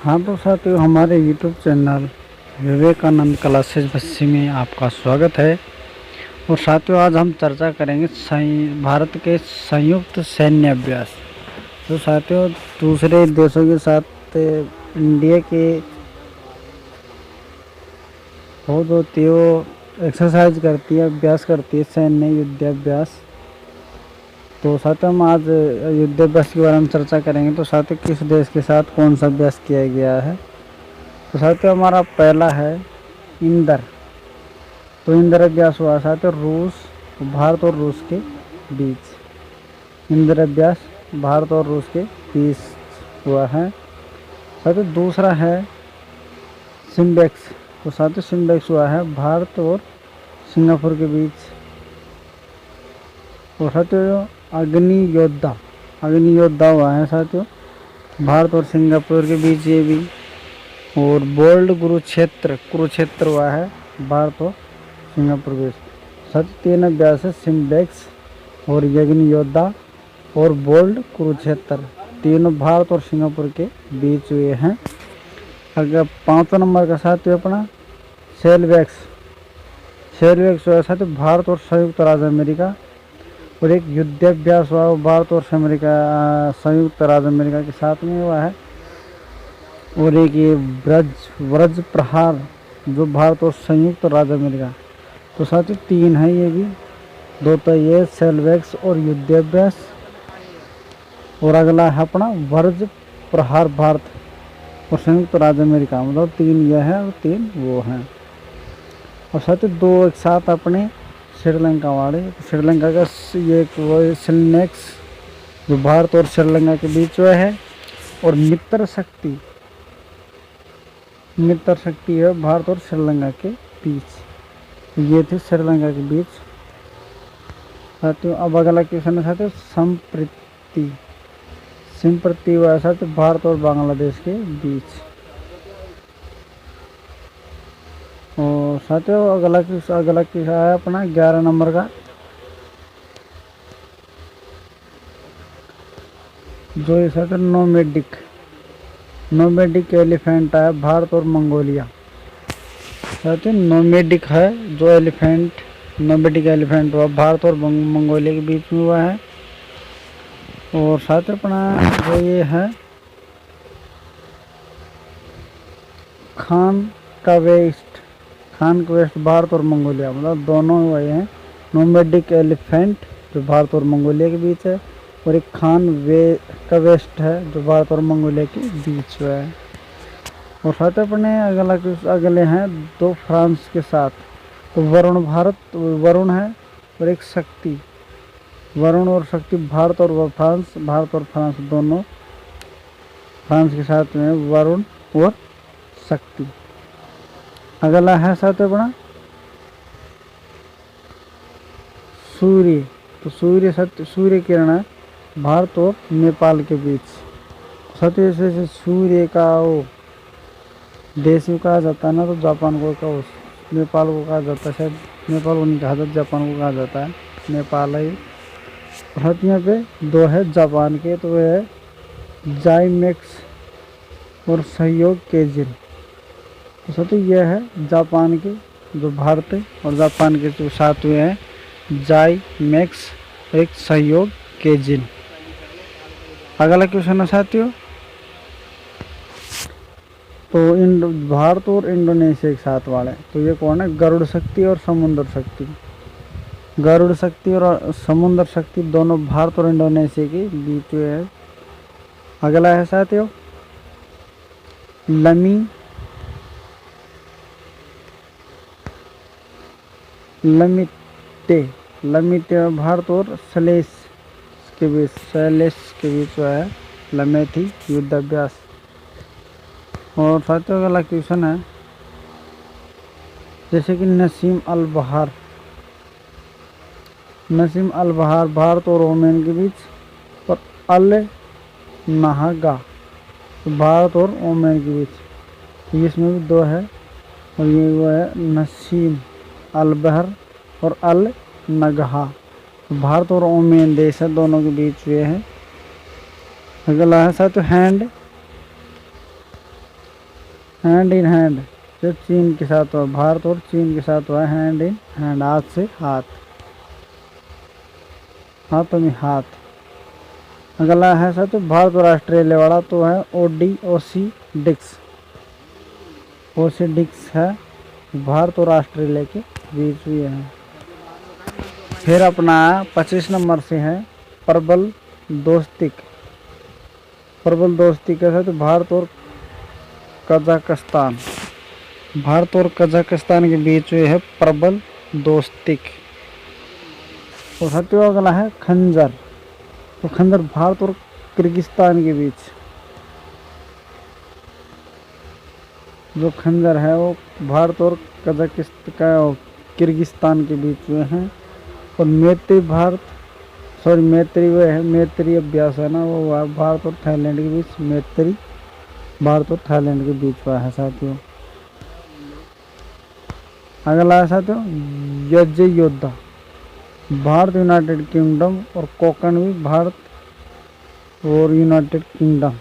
हाँ तो साथियों, हमारे YouTube channel Vivekanand classes Bassi में आपका स्वागत है। और साथियों, आज हम चर्चा करेंगे भारत के संयुक्त सैन्य अभ्यास। तो साथियों, दूसरे देशों के साथ इंडिया के फौज होती है, वो एक्सरसाइज करती है, अभ्यास करती है, सैन्य युद्धाभ्यास। तो साथियों, हम आज युद्धाभ्यास के बारे में चर्चा करेंगे। तो साथियों, किस देश के साथ कौन सा अभ्यास किया गया है। तो साथियों, हमारा पहला है इंदर। तो इंदर अभ्यास हुआ साथियों भारत और रूस के बीच। इंदर अभ्यास भारत और रूस के बीच हुआ है। साथियों, दूसरा है सिम्बेक्स। तो साथियों, सिम्बेक्स हुआ है भारत और सिंगापुर के बीच। और साथियों, अग्नि योद्धा हुआ है साथियों भारत और सिंगापुर के बीच ये भी। और बोल्ड कुरुक्षेत्र हुआ है भारत और सिंगापुर के बीच। साथियों, तीन अभ्यास है, सिम्बेक्स और अग्नि योद्धा और बोल्ड कुरुक्षेत्र, तीनों भारत और सिंगापुर के बीच हुए हैं। अगर पाँचवा नंबर का साथियों अपना सेलवेक्स हुआ साथियों भारत और संयुक्त राज्य अमेरिका। और एक युद्धाभ्यास हुआ भारत और संयुक्त राज्य अमेरिका के साथ में हुआ है। और एक ये व्रज प्रहार जो भारत और संयुक्त राज्य अमेरिका। तो साथियों, तीन है ये भी, दो तो ये सेलवेक्स और युद्धाभ्यास, और अगला है अपना व्रज प्रहार भारत और संयुक्त राज्य अमेरिका। मतलब तीन यह है और तीन वो हैं। और साथियों, दो एक साथ अपने श्रीलंका वाले। श्रीलंका का ये वो सिलनेक्स जो भारत और श्रीलंका के बीच हुआ है। और मित्र शक्ति है भारत और श्रीलंका के बीच। ये थे श्रीलंका के बीच साथियों। अब अगला क्वेश्चन है साथियों संप्रति हुआ साथियों भारत और बांग्लादेश के बीच। और साथियों, अगला क्वेश्चन है अपना 11 नंबर का, जो ये साथियों नोमेडिक एलिफेंट है भारत और मंगोलिया। साथियों, नोमेडिक एलिफेंट हुआ भारत और मंगोलिया के बीच में हुआ है। और साथियों, अपना जो ये है खान क्वेस्ट भारत और मंगोलिया, मतलब दोनों हुए हैं। नोमेडिक एलिफेंट जो भारत और मंगोलिया के बीच है, और एक वेस्ट है जो भारत और मंगोलिया के बीच हुआ है। और साथ अपने अगले हैं दो फ्रांस के साथ। तो वरुण है, और एक शक्ति, वरुण और शक्ति भारत और फ्रांस दोनों फ्रांस के साथ में वरुण और शक्ति। अगला है साथ अपना सूर्य। तो सूर्य किरण है भारत और नेपाल के बीच। साथियों, जैसे सूर्य का वो देश में कहा जाता है ना, तो जापान को नेपाल को कहा जाता है, शायद नेपाल को नहीं कहा जाता, जापान को कहा जाता है, नेपाल है। और यहाँ पे दो है जापान के, तो वह है जाइमेक्स और सहयोग केजिन। तो साथियों, यह है जापान के जो भारत है, और जापान के जो साथ हुए हैं जाइमेक्स और एक सहयोग केजिन। अगला क्वेश्चन है साथियों, तो भारत और इंडोनेशिया के साथ वाले। तो ये कौन है, गरुड़ शक्ति और समुद्र शक्ति। गरुड़ शक्ति और समुद्र शक्ति दोनों भारत और इंडोनेशिया के बीच हुए हैं। अगला है साथियों लमिते भारत और सैलेस के बीच हुआ है लमेथी युद्धाभ्यास। और साथियों, अगला क्वेश्चन है जैसे कि नसीम अल बहार भारत और ओमान के बीच। और अल नहागा भारत और ओमान के बीच, इसमें भी दो है। और ये वो है नसीम अल बहर और अल नगहा, भारत और ओमान देश है, दोनों के बीच हुए हैं। अगला है साथियों हैंड इन हैंड, जो चीन के साथ हुआ, भारत और चीन के साथ हुआ हैंड इन हैंड, हाथ से हाथ, हाथों में हाथ। अगला है सर तो भारत और ऑस्ट्रेलिया वाला, तो है ओसी डिक्स, ओसी डिक्स है भारत और ऑस्ट्रेलिया के बीच भी है। फिर अपना 25 नंबर से है प्रबल दोस्ती, प्रबल दोस्ती कैसा, तो भारत और कजाकिस्तान, भारत और कजाकिस्तान के बीच में है प्रबल दोस्ती। और साथियों अगला है खंजर, तो खंजर भारत और किर्गिस्तान के बीच, जो खंजर है वो भारत और कजाकिस्तान किर्गिस्तान के बीच में है। और मैत्री भारत, सॉरी मैत्री वो है, मैत्री अभ्यास है ना, वो भारत और थाईलैंड के बीच, मैत्री भारत और थाईलैंड के बीच हुआ है साथियों। अगला है साथियों यज्ञ योद्धा, भारत यूनाइटेड किंगडम और कोकण भी भारत और यूनाइटेड किंगडम,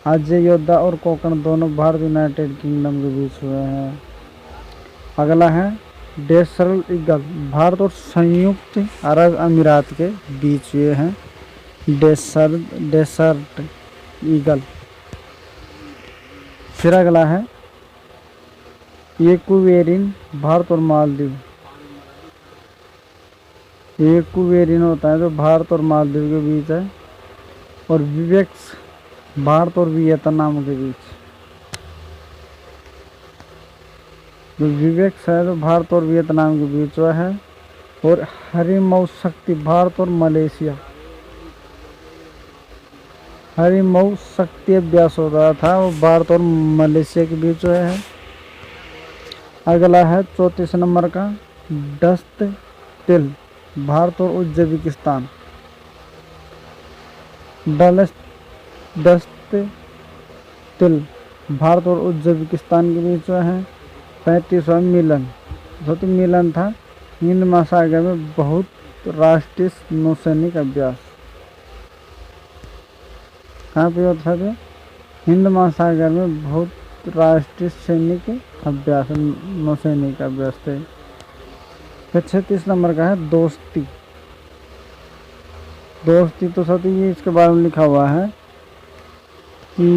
अजय योद्धा और कोकण दोनों भारत यूनाइटेड किंगडम के बीच हुए हैं। अगला है डेसर्ट ईगल, भारत और संयुक्त अरब अमीरात के बीच हुए हैं डेसर्ट ईगल। फिर अगला है एक्वेरिन, भारत और मालदीव, एक्वेरिन होता है जो भारत और मालदीव के बीच है। और विवेक्स भारत और वियतनाम के बीच, जो विवेक्स है जो भारत और वियतनाम के बीच हुआ है। और हरिमऊ शक्ति भारत और मलेशिया, हरिमऊ शक्ति अभ्यास हो रहा था वो भारत और मलेशिया के बीच हुआ है। अगला है 34 नंबर का दस्त तिल, भारत और उज्बेकिस्तान, दस्त तिल भारत और उज्बेकिस्तान के बीच में है। 35वां मिलन, जो तो मिलन था हिंद महासागर में बहुत राष्ट्रीय नौसैनिक अभ्यास, कहाँ पे होता था, हिंद महासागर में बहुत राष्ट्रीय सैनिक अभ्यास, नौसैनिक अभ्यास थे। फिर 36 नंबर का है दोस्ती, दोस्ती तो साथी ये इसके बारे में लिखा हुआ है कि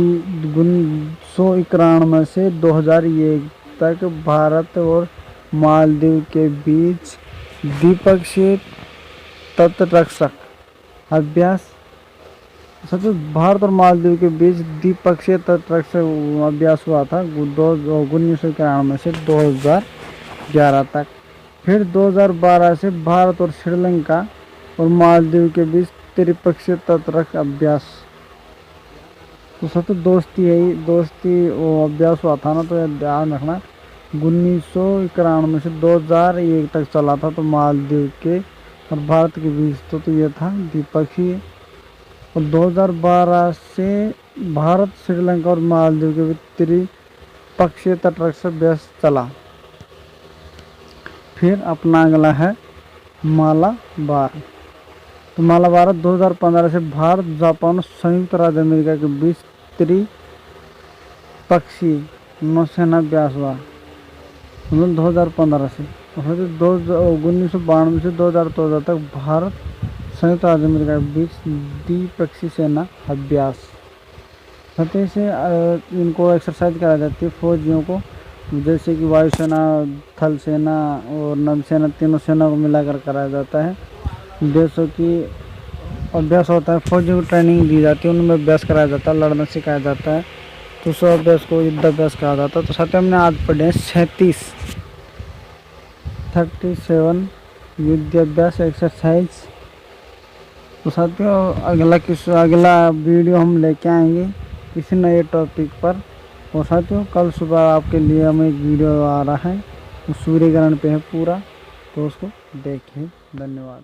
1991 से 2001 तक भारत और मालदीव के बीच द्विपक्षीय तटरक्षक अभ्यास, सच भारत और मालदीव के बीच द्विपक्षीय तटरक्षक अभ्यास हुआ था 1991 से 2011 तक। फिर 2012 से भारत और श्रीलंका और मालदीव के बीच त्रिपक्षीय तटरक्षक अभ्यास, तो सच दोस्ती है, दोस्ती वो अभ्यास हुआ था ना, तो यह ध्यान रखना 1991 से 2001 तक चला था, तो मालदीव के और भारत के बीच तो ये था द्विपक्षीय। और 2012 से भारत श्रीलंका और मालदीव के बीच त्रिपक्षीय तटरक्षक अभ्यास चला। फिर अपना अगला है मालाबार, तो मालाबार 2015 से भारत, जापान और संयुक्त राज्य अमेरिका के बीच त्रिपक्षीय नौसेना अभ्यास हुआ 2015 से। 1992 से 2014 तक भारत संयुक्त राज्य अमेरिका के बीच द्विपक्षीय सेना अभ्यास, सतह से इनको एक्सरसाइज कराई जाती है फौजियों को, जैसे कि वायुसेना, थल सेना और नौसेना, तीनों सेना को मिलाकर कराया जाता है। देशों की अभ्यास होता है, फौजियों को ट्रेनिंग दी जाती है, उनमें अभ्यास कराया जाता है, लड़ना सिखाया जाता है, तो उस अभ्यास को युद्धाभ्यास कहा जाता है। तो साथ हमने आज पढ़े 37 युद्धाभ्यास एक्सरसाइज। तो साथियों अगला वीडियो हम लेके आएंगे किसी नए टॉपिक पर। और साथियों कल सुबह आपके लिए हमें एक वीडियो आ रहा है, सूर्य ग्रहण पे है पूरा, तो उसको देखिए। धन्यवाद।